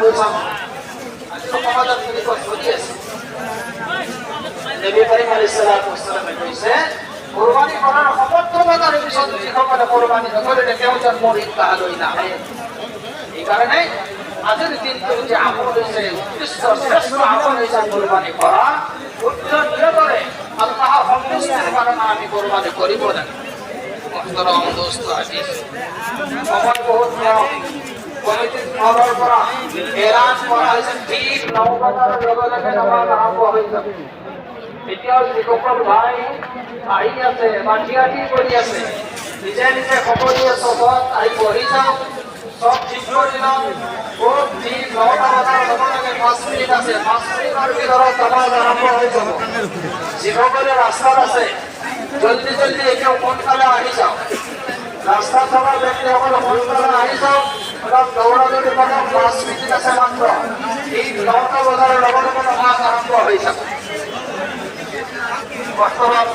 বুঝাম সমাজত যদি চলি আছে নবী করিম আলাইহিস সালাতু ওয়াস সালামে কইছে কুরবানি করার সমর্থতার পিছত যিসকলে কুরবানি নকৰে তেওঁ যেন মোৰ ইচ্ছা লৈ নাহে এই কারণে আজকের দিনটো যে আমল হয়েছে উৎকৃষ্ট শ্রেষ্ঠ আমল হয়েছে কুরবানি করা উচ্চ নিয়তরে আল্লাহ সন্তুষ্টির কারণে আমি কুরবানি করিব না মহতরম দোস্ত আজিজ সময় বহুত কম কমিটির খবর করা এলান করা হয়েছে ঠিক 9 বছর লগে নামাজ আরম্ভ হয়ে যাবে এতিয়াও যিসকল ভাই আহি আছে বা থিয়াটি কৰি আছে নিজে নিজে সকলোৱে চবত আহি বহি যাওক সব ঠিক করে দিলাম খুব ঠিক 9টা বাজার লগে 5 মিনিট আছে 5 মিনিটের ভিতৰত নামাজ আরম্ভ হয়ে যাবে যিসকলে রাস্তাত আছে জলদি জলদি একেও সোনকালে আহি যাওক রাস্তা চলা ব্যক্তিসকলে সোনকালে আহি যাওক অলপ দৌড়াদৌড়ি কৰক 5 মিনিট আছে মাত্ৰ এই 9টা বাজাৰৰ লগে নামাজ আৰম্ভ হৈ যাব বৰ্তমান